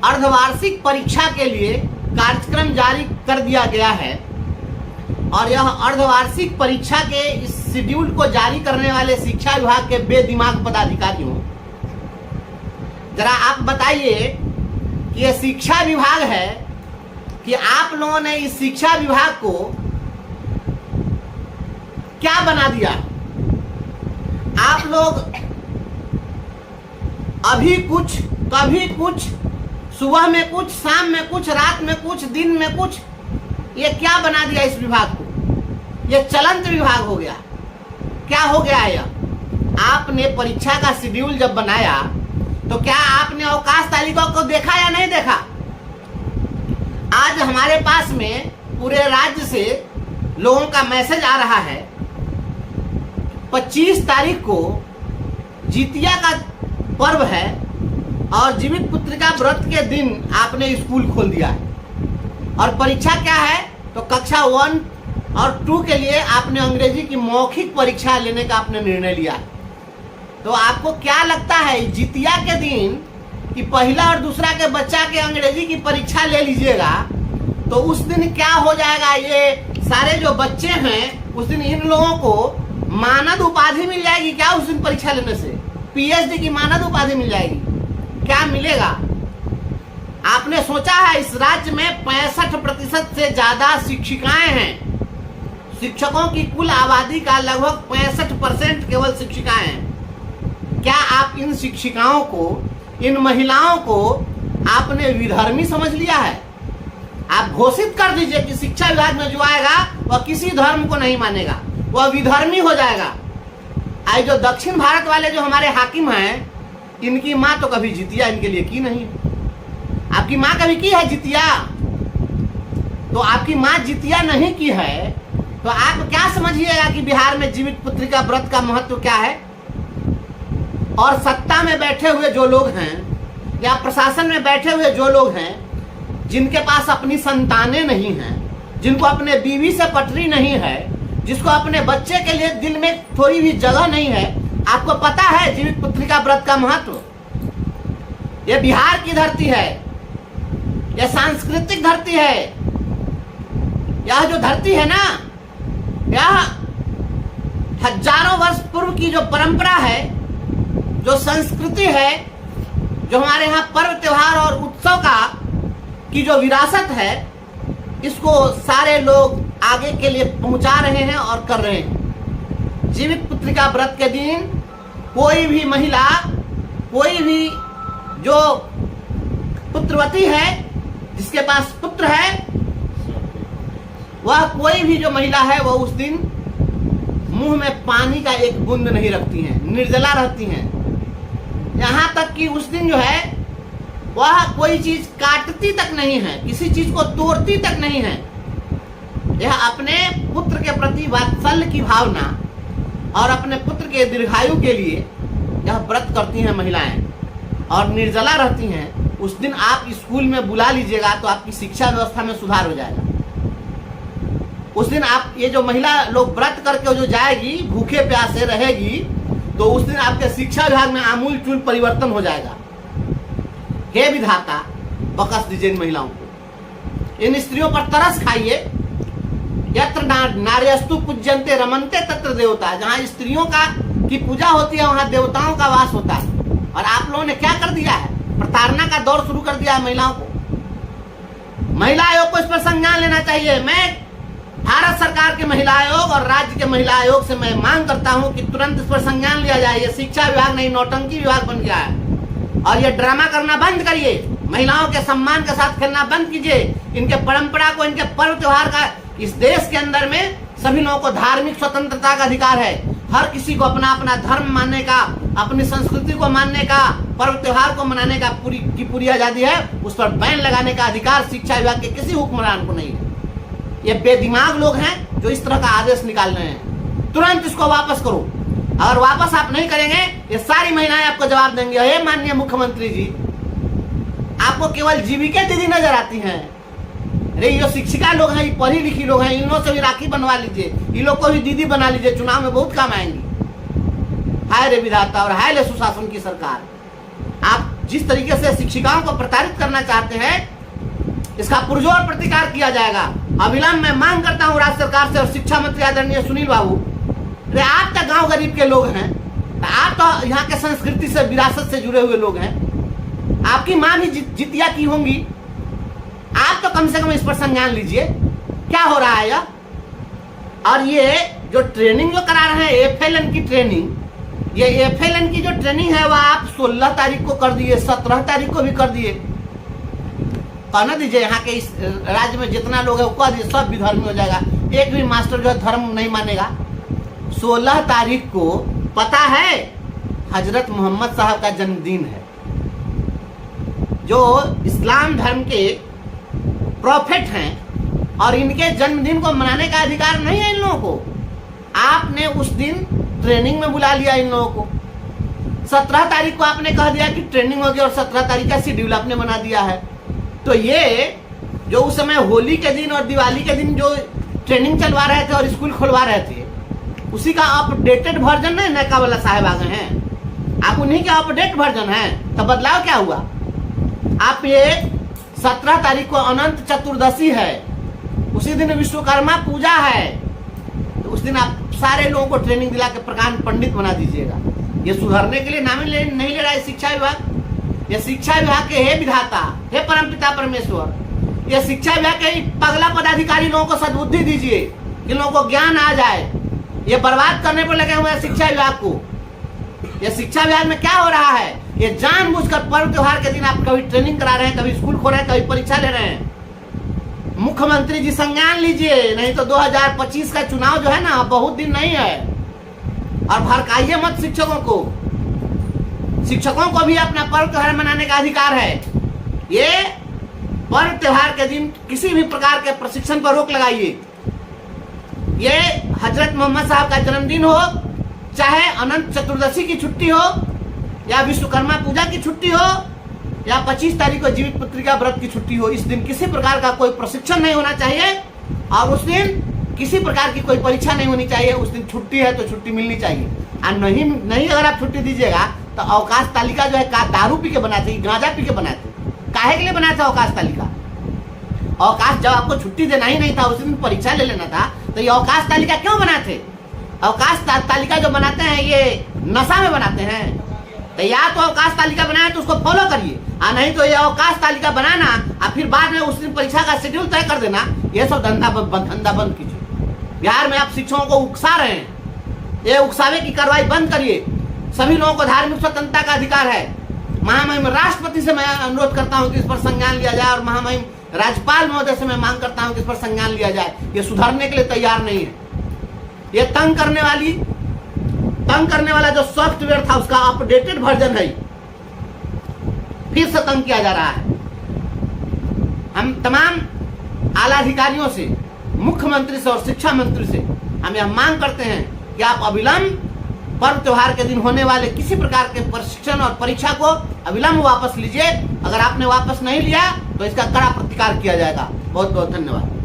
अर्धवार्षिक परीक्षा के लिए कार्यक्रम जारी कर दिया गया है। और यह अर्धवार्षिक परीक्षा के इस शेड्यूल को जारी करने वाले शिक्षा विभाग के बेदिमाग पदाधिकारियों, जरा आप बताइए कि यह शिक्षा विभाग है कि आप लोगों ने इस शिक्षा विभाग को क्या बना दिया। आप लोग अभी कुछ, कभी कुछ, सुबह में कुछ, शाम में कुछ, रात में कुछ, दिन में कुछ, ये क्या बना दिया इस विभाग को। ये चलंत विभाग हो गया। क्या हो गया यह? आपने परीक्षा का शेड्यूल जब बनाया तो क्या आपने अवकाश तालिका को देखा या नहीं देखा? आज हमारे पास में पूरे राज्य से लोगों का मैसेज आ रहा है, 25 तारीख को जितिया का पर्व है और जीवित पुत्रिका व्रत के दिन आपने स्कूल खोल दिया है। और परीक्षा क्या है? तो कक्षा 1 और 2 के लिए आपने अंग्रेजी की मौखिक परीक्षा लेने का आपने निर्णय लिया है। तो आपको क्या लगता है जितिया के दिन कि पहला और दूसरा के बच्चा के अंग्रेजी की परीक्षा ले लीजिएगा तो उस दिन क्या हो जाएगा? ये सारे जो बच्चे हैं उस दिन इन लोगों को मानद उपाधि मिल जाएगी क्या? उस दिन परीक्षा लेने से पीएचडी की मानद उपाधि मिल जाएगी क्या? मिलेगा? आपने सोचा है इस राज्य में 65% से ज्यादा शिक्षिकाएं हैं। शिक्षकों की कुल आबादी का लगभग 65% केवल शिक्षिकाएं हैं। क्या आप इन शिक्षिकाओं को, इन महिलाओं को आपने विधर्मी समझ लिया है? आप घोषित कर दीजिए कि शिक्षा विभाग में जो आएगा वह किसी धर्म को नहीं मानेगा, वह विधर्मी हो जाएगा। आज जो दक्षिण भारत वाले जो हमारे हाकिम हैं, इनकी माँ तो कभी जितिया इनके लिए की नहीं। आपकी माँ कभी की है जितिया? तो आपकी माँ जितिया नहीं की है तो आप क्या समझिएगा कि बिहार में जीवित पुत्रिका व्रत का महत्व क्या है? और सत्ता में बैठे हुए जो लोग हैं या प्रशासन में बैठे हुए जो लोग हैं जिनके पास अपनी संतानें नहीं हैं, जिनको अपने बीवी से पटरी नहीं है, जिसको अपने बच्चे के लिए दिल में थोड़ी भी जगह नहीं है, आपको पता है जीवित पुत्रिका व्रत का महत्व? यह बिहार की धरती है, यह सांस्कृतिक धरती है। यह जो धरती है ना, यह हजारों वर्ष पूर्व की जो परंपरा है, जो संस्कृति है, जो हमारे यहाँ पर्व त्योहार और उत्सव का की जो विरासत है, इसको सारे लोग आगे के लिए पहुंचा रहे हैं और कर रहे हैं। जीवित पुत्रिका व्रत के दिन कोई भी महिला, कोई भी जो पुत्रवती है, जिसके पास पुत्र है, वह कोई भी जो महिला है वह उस दिन मुंह में पानी का एक बूंद नहीं रखती हैं, निर्जला रहती हैं। यहाँ तक कि उस दिन जो है वह कोई चीज काटती तक नहीं है, किसी चीज को तोड़ती तक नहीं है। यह अपने पुत्र के प्रति वात्सल्य की भावना और अपने पुत्र के दीर्घायु के लिए यह व्रत करती हैं महिलाएं और निर्जला रहती हैं। उस दिन आप स्कूल में बुला लीजिएगा तो आपकी शिक्षा व्यवस्था में सुधार हो जाएगा। उस दिन आप ये जो महिला लोग व्रत करके जो जाएगी, भूखे प्यासे रहेगी, तो उस दिन आपके शिक्षा विभाग में आमूल चूल परिवर्तन हो जाएगा। हे विधाता, बख्श दीजिए इन महिलाओं को, इन स्त्रियों पर तरस खाइए। यत्र नार्यस्तु पूज्यन्ते रमन्ते तत्र देवता, जहाँ स्त्रियों का की पूजा होती है वहाँ देवताओं का वास होता है। और आप लोगों ने क्या कर दिया है? प्रताड़ना का दौर शुरू कर दिया है महिलाओं को। महिला आयोग को इस पर संज्ञान लेना चाहिए। मैं भारत सरकार के महिला आयोग और राज्य के महिला आयोग से मैं मांग करता हूं कि तुरंत इस पर संज्ञान लिया जाए। ये शिक्षा विभाग नहीं, नौटंकी विभाग बन गया है। और ये ड्रामा करना बंद करिए, महिलाओं के सम्मान के साथ खेलना बंद कीजिए। इनके परंपरा को, इनके पर्व त्योहार का, इस देश के अंदर में सभी लोगों को धार्मिक स्वतंत्रता का अधिकार है। हर किसी को अपना अपना धर्म मानने का, अपनी संस्कृति को मानने का, पर्व त्योहार को मनाने का पूरी आजादी है। उस पर बैन लगाने का अधिकार शिक्षा विभाग के किसी हुक्मरान को नहीं है। ये बेदिमाग लोग हैं जो इस तरह का आदेश निकाल रहे हैं। तुरंत इसको वापस करो। अगर वापस आप नहीं करेंगे, ये सारी महिलाएं आपको जवाब देंगे, हे माननीय मुख्यमंत्री जी, आपको केवल जीविका दीदी नजर आती हैं। अरे ये शिक्षिका लोग हैं, ये पढ़ी लिखी लोग हैं, इन लोगों से भी राखी बनवा लीजिए, इन लोग को भी दीदी बना लीजिए, चुनाव में बहुत काम आएंगी। हाय रे विधाता और हाय रे सुशासन की सरकार। आप जिस तरीके से शिक्षिकाओं को प्रताड़ित करना चाहते हैं, इसका पुरजोर प्रतिकार किया जाएगा। अविलंब मैं मांग करता हूं राज्य सरकार से और शिक्षा मंत्री आदरणीय सुनील बाबू, अरे आप तो गांव गरीब के लोग हैं, आप तो यहाँ के संस्कृति से विरासत से जुड़े हुए लोग हैं, आपकी माँ भी जितिया की होंगी, आप तो कम से कम इस पर संज्ञान लीजिए क्या हो रहा है यह। और ये जो ट्रेनिंग जो करा रहे हैं FLN की ट्रेनिंग, ये FLN की जो ट्रेनिंग है वह आप 16 तारीख को कर दिए, 17 तारीख को भी कर दिए। कहना दीजिए यहाँ के इस राज्य में जितना लोग है वो कह दीजिए सब भी धर्मी हो जाएगा, एक भी मास्टर जो है धर्म नहीं मानेगा। 16 तारीख को पता है हजरत मोहम्मद साहब का जन्मदिन है, जो इस्लाम धर्म के प्रॉफिट हैं, और इनके जन्मदिन को मनाने का अधिकार नहीं है इन लोगों को। आपने उस दिन ट्रेनिंग में बुला लिया इन लोगों को। 17 तारीख को आपने कह दिया कि ट्रेनिंग होगी और 17 तारीख का शेड्यूल आपने बना दिया है। तो ये जो उस समय होली के दिन और दिवाली के दिन जो ट्रेनिंग चलवा रहे थे और स्कूल खुलवा रहे थे, उसी का अपडेटेड वर्जन है नैका वाला साहब आ गए हैं, आप उन्हीं के अपडेट वर्जन है। तो बदलाव क्या हुआ? आप ये 17 तारीख को अनंत चतुर्दशी है, उसी दिन विश्वकर्मा पूजा है, तो उस दिन आप सारे लोगों को ट्रेनिंग दिला के प्रकांड पंडित बना दीजिएगा। ये सुधरने के लिए नाम नहीं ले रहा है शिक्षा विभाग। ये शिक्षा विभाग के हे विधाता, हे परमपिता परमेश्वर, ये शिक्षा विभाग के पगला पदाधिकारी लोगों को सद्बुद्धि दीजिए कि लोगों को ज्ञान आ जाए। ये बर्बाद करने पर लगे हुए हैं शिक्षा विभाग को। ये शिक्षा विभाग में क्या हो रहा है? ये जानबूझकर पर्व त्योहार के दिन आप कभी ट्रेनिंग करा रहे हैं, कभी स्कूल खोल रहे हैं, कभी परीक्षा ले रहे हैं। मुख्यमंत्री जी संज्ञान लीजिए, नहीं तो 2025 का चुनाव जो है ना बहुत दिन नहीं है। और भड़काइए मत शिक्षकों को। शिक्षकों को भी अपना पर्व त्योहार मनाने का अधिकार है। ये पर्व त्योहार के दिन किसी भी प्रकार के प्रशिक्षण पर रोक लगाइए। ये हजरत मोहम्मद साहब का जन्मदिन हो, चाहे अनंत चतुर्दशी की छुट्टी हो, या विश्वकर्मा पूजा की छुट्टी हो, या 25 तारीख को जीवित पुत्रिका व्रत की छुट्टी हो, इस दिन किसी प्रकार का कोई प्रशिक्षण नहीं होना चाहिए और उस दिन किसी प्रकार की कोई परीक्षा नहीं होनी चाहिए। उस दिन छुट्टी है तो छुट्टी मिलनी चाहिए। और नहीं अगर आप छुट्टी दीजिएगा तो अवकाश तालिका जो है दारू पी के बनाते, गांजा पी के बनाते, काहे के लिए बनाया था अवकाश तालिका? अवकाश जब आपको छुट्टी देना ही नहीं था, उस दिन परीक्षा ले लेना था, तो ये अवकाश तालिका क्यों बनाते? अवकाश तालिका जो बनाते हैं ये नशा में बनाते हैं। तो या तो अवकाश तालिका बनाए तो उसको फॉलो करिए, और नहीं तो ये अवकाश तालिका बनाना और फिर बाद में उस दिन परीक्षा का शेड्यूल तय कर देना, ये सब धंधा बंद कीजिए। बिहार में आप शिक्षकों को उकसा रहे हैं, ये उकसावे की कार्रवाई बंद करिए। सभी लोगों को धार्मिक स्वतंत्रता का अधिकार है। महामहिम राष्ट्रपति से मैं अनुरोध करता हूँ कि इस पर संज्ञान लिया जाए, और महामहिम राज्यपाल महोदय से मैं मांग करता हूँ कि इस पर संज्ञान लिया जाए। ये सुधारने के लिए तैयार नहीं है। ये तंग करने वाला जो सॉफ्टवेयर था उसका अपडेटेड वर्जन है, फिर से तंग किया जा रहा है। हम तमाम आला अधिकारियों से, मुख्यमंत्री से और शिक्षा मंत्री से हम यह मांग करते हैं कि आप अविलंब पर्व त्योहार के दिन होने वाले किसी प्रकार के प्रशिक्षण और परीक्षा को अविलंब वापस लीजिए। अगर आपने वापस नहीं लिया तो इसका कड़ा प्रतिकार किया जाएगा। बहुत बहुत धन्यवाद।